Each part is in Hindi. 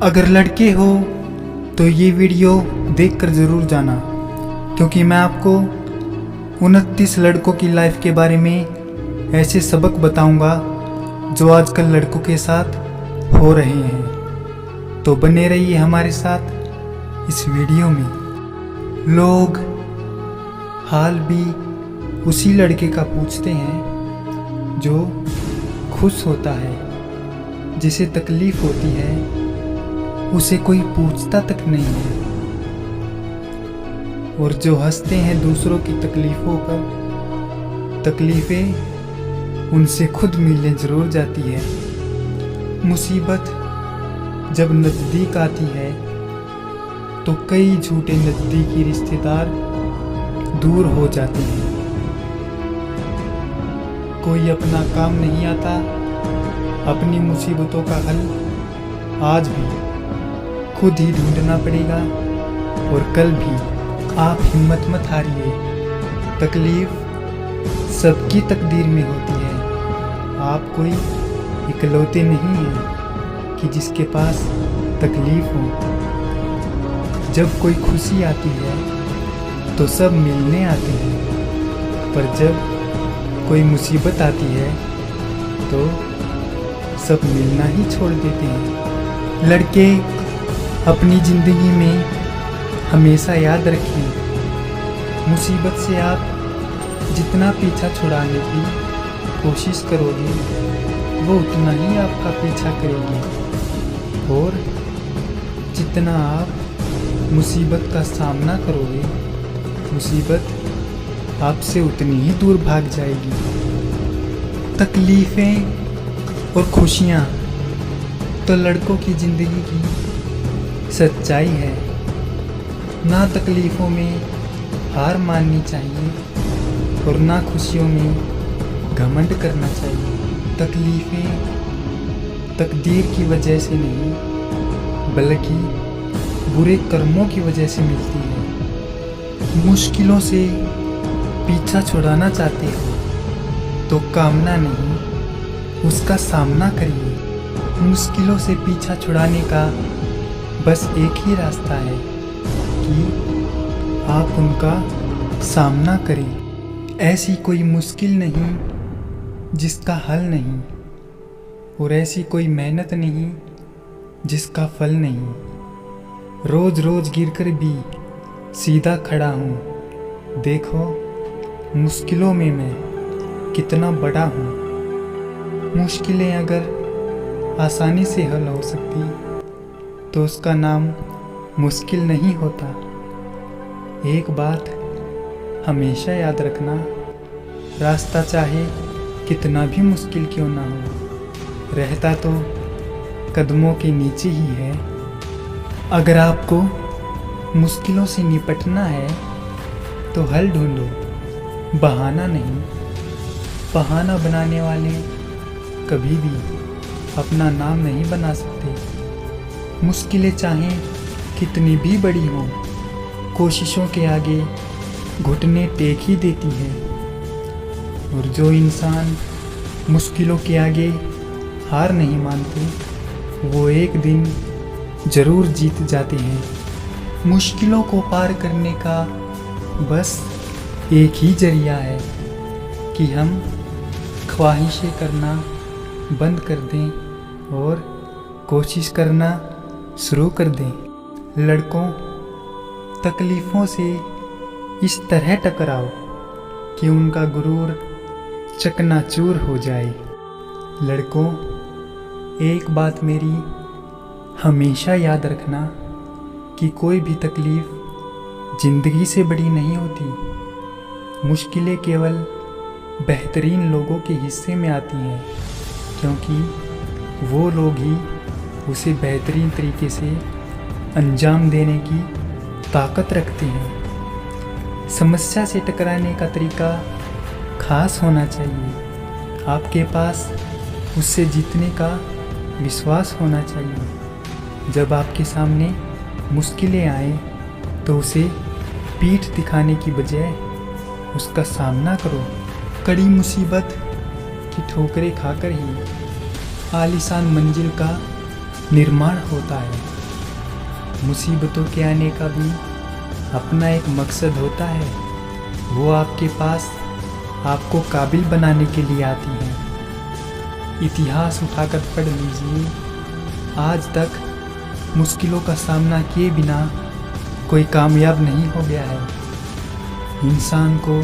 अगर लड़के हो तो ये वीडियो देखकर ज़रूर जाना, क्योंकि मैं आपको 29 लड़कों की लाइफ के बारे में ऐसे सबक बताऊंगा जो आजकल लड़कों के साथ हो रहे हैं। तो बने रहिए हमारे साथ इस वीडियो में। लोग हाल भी उसी लड़के का पूछते हैं जो खुश होता है, जिसे तकलीफ़ होती है उसे कोई पूछता तक नहीं है, और जो हंसते हैं दूसरों की तकलीफ़ों पर, तकलीफ़ें उनसे खुद मिलने ज़रूर जाती है। मुसीबत जब नज़दीक आती है तो कई झूठे नज़दीकी रिश्तेदार दूर हो जाते हैं। कोई अपना काम नहीं आता, अपनी मुसीबतों का हल आज भी खुद ही ढूंढना पड़ेगा, और कल भी। आप हिम्मत मत हारिए, तकलीफ सबकी तकदीर में होती है। आप कोई इकलौते नहीं हैं कि जिसके पास तकलीफ हो। जब कोई खुशी आती है तो सब मिलने आते हैं, पर जब कोई मुसीबत आती है तो सब मिलना ही छोड़ देते हैं। लड़के अपनी ज़िंदगी में हमेशा याद रखें, मुसीबत से आप जितना पीछा छुड़ाने की कोशिश करोगे वो उतना ही आपका पीछा करेगी, और जितना आप मुसीबत का सामना करोगे मुसीबत आपसे उतनी ही दूर भाग जाएगी। तकलीफ़ें और खुशियाँ तो लड़कों की ज़िंदगी की सच्चाई है। ना तकलीफ़ों में हार माननी चाहिए और ना खुशियों में घमंड करना चाहिए। तकलीफ़ें तकदीर की वजह से नहीं, बल्कि बुरे कर्मों की वजह से मिलती है। मुश्किलों से पीछा छुड़ाना चाहते हो तो कामना नहीं, उसका सामना करिए। मुश्किलों से पीछा छुड़ाने का बस एक ही रास्ता है कि आप उनका सामना करें। ऐसी कोई मुश्किल नहीं जिसका हल नहीं, और ऐसी कोई मेहनत नहीं जिसका फल नहीं। रोज़ रोज़ गिरकर भी सीधा खड़ा हूँ, देखो मुश्किलों में मैं कितना बड़ा हूँ। मुश्किलें अगर आसानी से हल हो सकती तो उसका नाम मुश्किल नहीं होता। एक बात हमेशा याद रखना, रास्ता चाहे कितना भी मुश्किल क्यों ना हो, रहता तो कदमों के नीचे ही है। अगर आपको मुश्किलों से निपटना है तो हल ढूंढो, बहाना नहीं। बहाना बनाने वाले कभी भी अपना नाम नहीं बना सकते। मुश्किलें चाहें कितनी भी बड़ी हों, कोशिशों के आगे घुटने टेक ही देती है। और जो इंसान मुश्किलों के आगे हार नहीं मानते वो एक दिन ज़रूर जीत जाते हैं। मुश्किलों को पार करने का बस एक ही जरिया है कि हम ख्वाहिशें करना बंद कर दें और कोशिश करना शुरू कर दें। लड़कों, तकलीफ़ों से इस तरह टकराओ कि उनका गुरूर चकनाचूर हो जाए। लड़कों, एक बात मेरी हमेशा याद रखना कि कोई भी तकलीफ़ ज़िंदगी से बड़ी नहीं होती। मुश्किलें केवल बेहतरीन लोगों के हिस्से में आती हैं, क्योंकि वो लोग ही उसे बेहतरीन तरीके से अंजाम देने की ताकत रखते हैं। समस्या से टकराने का तरीका खास होना चाहिए। आपके पास उससे जीतने का विश्वास होना चाहिए। जब आपके सामने मुश्किलें आए तो उसे पीठ दिखाने की बजाय उसका सामना करो। कड़ी मुसीबत की ठोकरें खाकर ही आलीशान मंजिल का निर्माण होता है। मुसीबतों के आने का भी अपना एक मकसद होता है। वो आपके पास आपको काबिल बनाने के लिए आती हैं। इतिहास उठाकर पढ़ लीजिए, आज तक मुश्किलों का सामना किए बिना कोई कामयाब नहीं हो गया है। इंसान को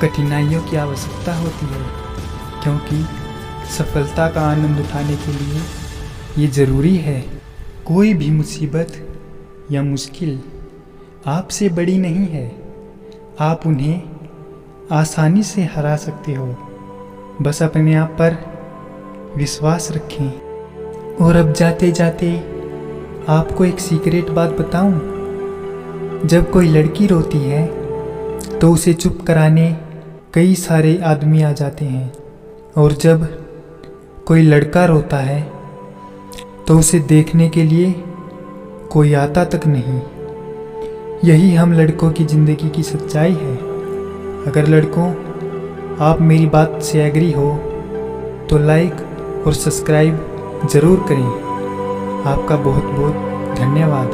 कठिनाइयों की आवश्यकता होती है, क्योंकि सफलता का आनंद उठाने के लिए ये ज़रूरी है। कोई भी मुसीबत या मुश्किल आपसे बड़ी नहीं है। आप उन्हें आसानी से हरा सकते हो। बस अपने आप पर विश्वास रखें। और अब जाते जाते आपको एक सीक्रेट बात बताऊं। जब कोई लड़की रोती है तो उसे चुप कराने कई सारे आदमी आ जाते हैं, और जब कोई लड़का रोता है तो उसे देखने के लिए कोई आता तक नहीं। यही हम लड़कों की ज़िंदगी की सच्चाई है। अगर लड़कों आप मेरी बात से एग्री हो तो लाइक और सब्सक्राइब ज़रूर करें। आपका बहुत बहुत धन्यवाद।